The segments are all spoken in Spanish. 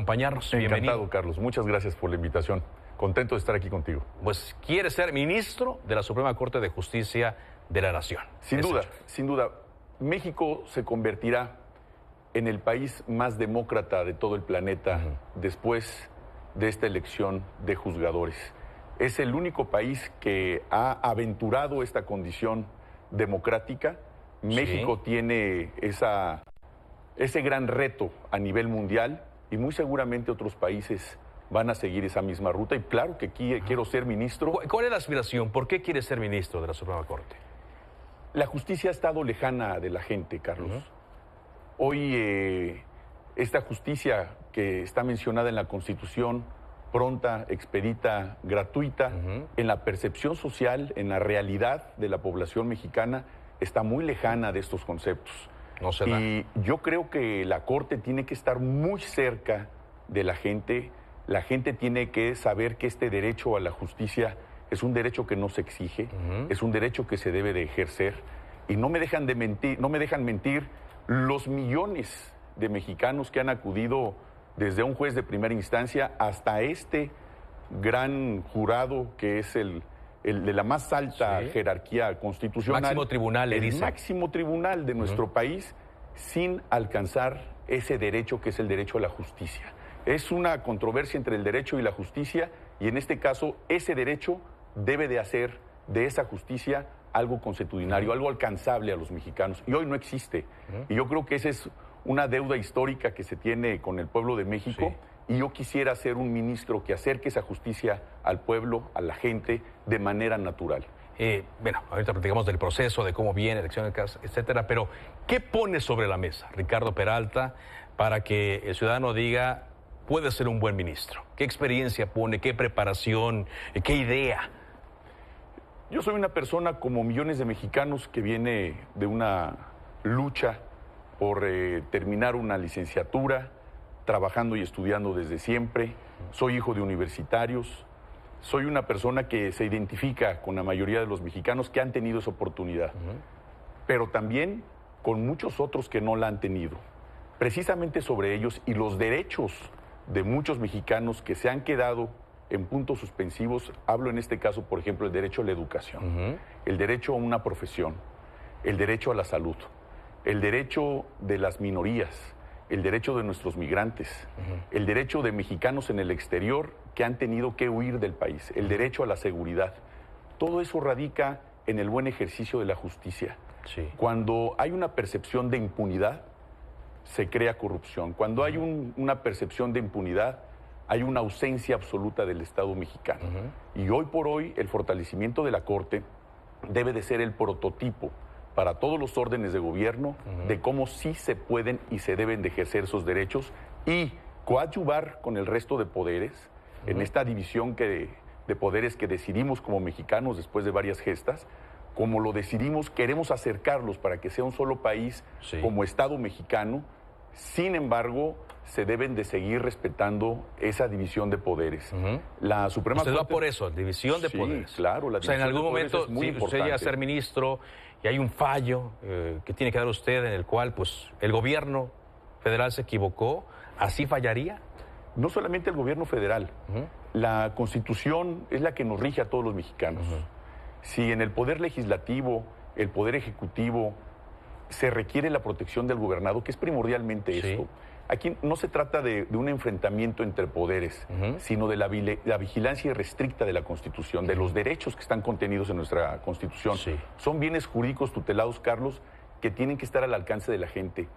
acompañarnos. Encantado, Bienvenido. Carlos. Muchas gracias por la invitación. Contento de estar aquí contigo. Pues quiere ser ministro de la Suprema Corte de Justicia de la Nación. Sin duda, México se convertirá en el país más demócrata de todo el planeta después de esta elección de juzgadores. Es el único país que ha aventurado esta condición democrática. México tiene ese gran reto a nivel mundial y muy seguramente otros países van a seguir esa misma ruta. Y claro que aquí quiero ser ministro. ¿Cuál es la aspiración? ¿Por qué quiere ser ministro de la Suprema Corte? La justicia ha estado lejana de la gente, Carlos. Hoy esta justicia que está mencionada en la Constitución, pronta, expedita, gratuita, en la percepción social, en la realidad de la población mexicana, está muy lejana de estos conceptos. No se da. Y yo creo que la Corte tiene que estar muy cerca de la gente. La gente tiene que saber que este derecho a la justicia es un derecho que no se exige, es un derecho que se debe de ejercer. Y no me dejan mentir los millones de mexicanos que han acudido desde un juez de primera instancia hasta este gran jurado que es el de la más alta jerarquía constitucional. Máximo tribunal, le dice. El máximo tribunal de nuestro país, sin alcanzar ese derecho que es el derecho a la justicia. Es una controversia entre el derecho y la justicia, y en este caso ese derecho debe de hacer de esa justicia algo consuetudinario, algo alcanzable a los mexicanos, y hoy no existe. Y yo creo que esa es una deuda histórica que se tiene con el pueblo de México, y yo quisiera ser un ministro que acerque esa justicia al pueblo, a la gente, de manera natural. Bueno, ahorita platicamos del proceso, de cómo viene, elecciones, etcétera, pero ¿qué pone sobre la mesa Ricardo Peralta para que el ciudadano diga, puede ser un buen ministro? ¿Qué experiencia pone? ¿Qué preparación? ¿Qué idea? Yo soy una persona como millones de mexicanos que viene de una lucha por terminar una licenciatura, trabajando y estudiando desde siempre. Soy hijo de universitarios. Soy una persona que se identifica con la mayoría de los mexicanos que han tenido esa oportunidad, pero también con muchos otros que no la han tenido. Precisamente sobre ellos y los derechos de muchos mexicanos que se han quedado en puntos suspensivos, hablo en este caso, por ejemplo, el derecho a la educación, el derecho a una profesión, el derecho a la salud, el derecho de las minorías, el derecho de nuestros migrantes, el derecho de mexicanos en el exterior que han tenido que huir del país, el derecho a la seguridad. Todo eso radica en el buen ejercicio de la justicia. Cuando hay una percepción de impunidad, se crea corrupción. Cuando hay una percepción de impunidad, hay una ausencia absoluta del Estado mexicano. Y hoy por hoy el fortalecimiento de la Corte debe de ser el prototipo para todos los órdenes de gobierno de cómo sí se pueden y se deben de ejercer esos derechos y coadyuvar con el resto de poderes en esta división de poderes que decidimos como mexicanos después de varias gestas. Como lo decidimos, queremos acercarlos para que sea un solo país como Estado mexicano. Sin embargo, se deben de seguir respetando esa división de poderes. La Suprema Usted Corte... va por eso, división de poderes. Claro, la división en algún de poderes momento, es muy si usted importante. llega a ser ministro y hay un fallo que tiene que dar usted en el cual pues el gobierno federal se equivocó, ¿así fallaría? No solamente el gobierno federal. La Constitución es la que nos rige a todos los mexicanos. Si en el Poder Legislativo, el Poder Ejecutivo, se requiere la protección del gobernado, que es primordialmente esto. Aquí no se trata de un enfrentamiento entre poderes, sino de la vigilancia irrestricta de la Constitución, de los derechos que están contenidos en nuestra Constitución. Son bienes jurídicos tutelados, Carlos, que tienen que estar al alcance de la gente.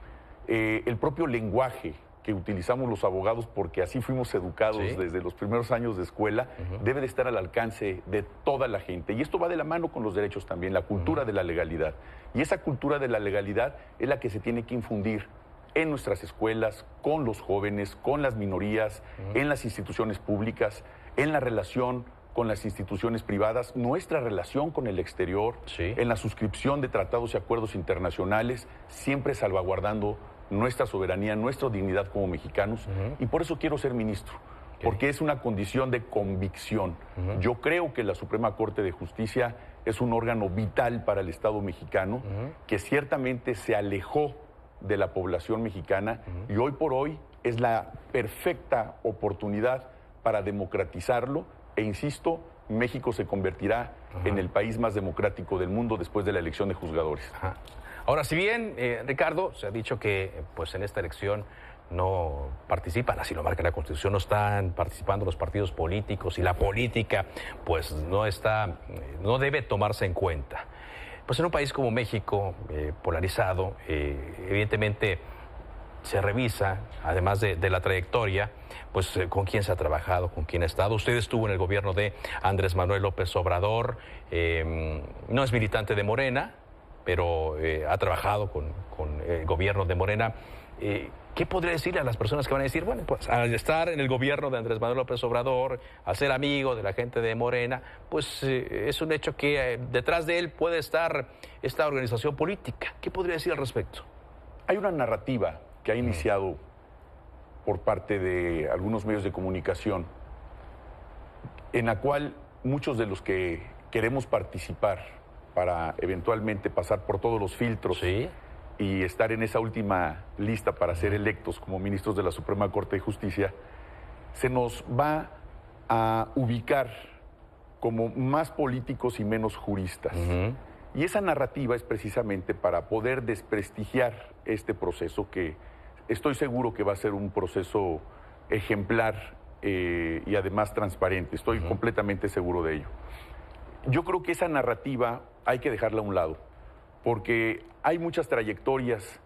El propio lenguaje que utilizamos los abogados, porque así fuimos educados desde los primeros años de escuela, debe de estar al alcance de toda la gente. Y esto va de la mano con los derechos también, la cultura de la legalidad. Y esa cultura de la legalidad es la que se tiene que infundir en nuestras escuelas, con los jóvenes, con las minorías, en las instituciones públicas, en la relación con las instituciones privadas, nuestra relación con el exterior, en la suscripción de tratados y acuerdos internacionales, siempre salvaguardando nuestra soberanía, nuestra dignidad como mexicanos. Y por eso quiero ser ministro, porque es una condición de convicción. Yo creo que la Suprema Corte de Justicia es un órgano vital para el Estado mexicano, que ciertamente se alejó de la población mexicana y hoy por hoy es la perfecta oportunidad para democratizarlo e, insisto, México se convertirá en el país más democrático del mundo después de la elección de juzgadores. Ahora, si bien, Ricardo, se ha dicho que pues, en esta elección no participan, así lo marca la Constitución, no están participando los partidos políticos y la política pues no debe tomarse en cuenta. Pues en un país como México, polarizado, evidentemente se revisa, además de la trayectoria, pues con quién se ha trabajado, con quién ha estado. Usted estuvo en el gobierno de Andrés Manuel López Obrador, no es militante de Morena, pero ha trabajado con el gobierno de Morena. ¿Qué podría decirle a las personas que van a decir, bueno, pues al estar en el gobierno de Andrés Manuel López Obrador, al ser amigo de la gente de Morena, pues es un hecho que detrás de él puede estar esta organización política? ¿Qué podría decir al respecto? Hay una narrativa que ha iniciado por parte de algunos medios de comunicación, en la cual muchos de los que queremos participar para eventualmente pasar por todos los filtros y estar en esa última lista para ser electos como ministros de la Suprema Corte de Justicia, se nos va a ubicar como más políticos y menos juristas. Y esa narrativa es precisamente para poder desprestigiar este proceso, que estoy seguro que va a ser un proceso ejemplar y además transparente. Estoy completamente seguro de ello. Yo creo que esa narrativa hay que dejarla a un lado, porque hay muchas trayectorias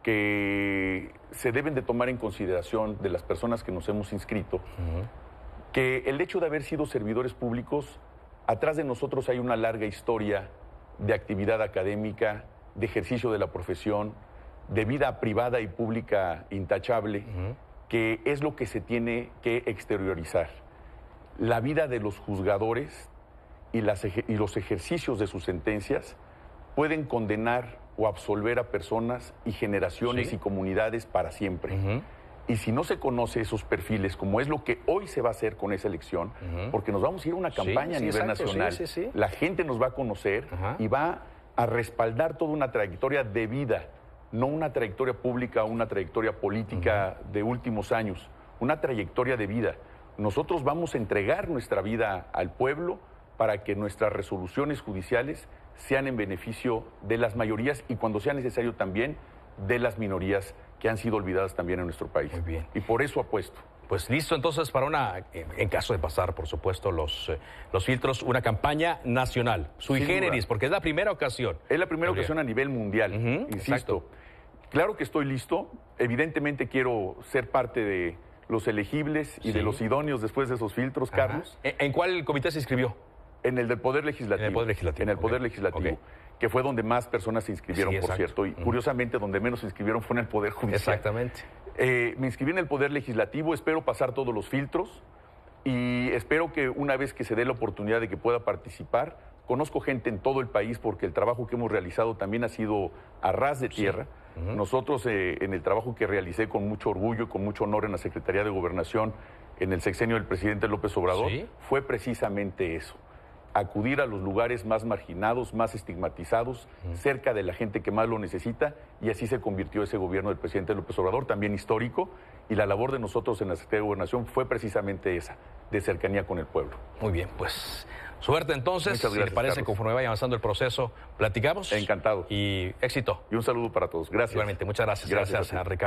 que se deben de tomar en consideración de las personas que nos hemos inscrito, que el hecho de haber sido servidores públicos, atrás de nosotros hay una larga historia de actividad académica, de ejercicio de la profesión, de vida privada y pública intachable, que es lo que se tiene que exteriorizar. La vida de los juzgadores y los ejercicios de sus sentencias pueden condenar o absolver a personas y generaciones y comunidades para siempre. Y si no se conoce esos perfiles, como es lo que hoy se va a hacer con esa elección, porque nos vamos a ir a una campaña a nivel nacional, la gente nos va a conocer y va a respaldar toda una trayectoria de vida, no una trayectoria pública o una trayectoria política de últimos años, una trayectoria de vida. Nosotros vamos a entregar nuestra vida al pueblo para que nuestras resoluciones judiciales sean en beneficio de las mayorías y, cuando sea necesario, también de las minorías que han sido olvidadas también en nuestro país. Muy bien. Y por eso apuesto. Pues listo, entonces, para en caso de pasar, por supuesto, los filtros, una campaña nacional, sui generis, porque es la primera ocasión. Es la primera ocasión a nivel mundial, insisto. Exacto. Claro que estoy listo, evidentemente quiero ser parte de los elegibles y de los idóneos después de esos filtros, Carlos. ¿En cuál comité se inscribió? En el del Poder Legislativo. En el Poder Legislativo. En el Poder Legislativo, que fue donde más personas se inscribieron, por cierto. Y curiosamente, donde menos se inscribieron fue en el Poder Judicial. Exactamente. Me inscribí en el Poder Legislativo, espero pasar todos los filtros y espero que una vez que se dé la oportunidad de que pueda participar, conozco gente en todo el país, porque el trabajo que hemos realizado también ha sido a ras de tierra. Nosotros, en el trabajo que realicé con mucho orgullo y con mucho honor en la Secretaría de Gobernación en el sexenio del presidente López Obrador, fue precisamente eso: acudir a los lugares más marginados, más estigmatizados, cerca de la gente que más lo necesita, y así se convirtió ese gobierno del presidente López Obrador, también histórico, y la labor de nosotros en la Secretaría de Gobernación fue precisamente esa, de cercanía con el pueblo. Muy bien, pues suerte entonces. Muchas gracias, si le parece, Carlos, conforme vaya avanzando el proceso, platicamos. Encantado. Y éxito. Y un saludo para todos. Gracias. Igualmente, muchas gracias. Gracias a Ricardo.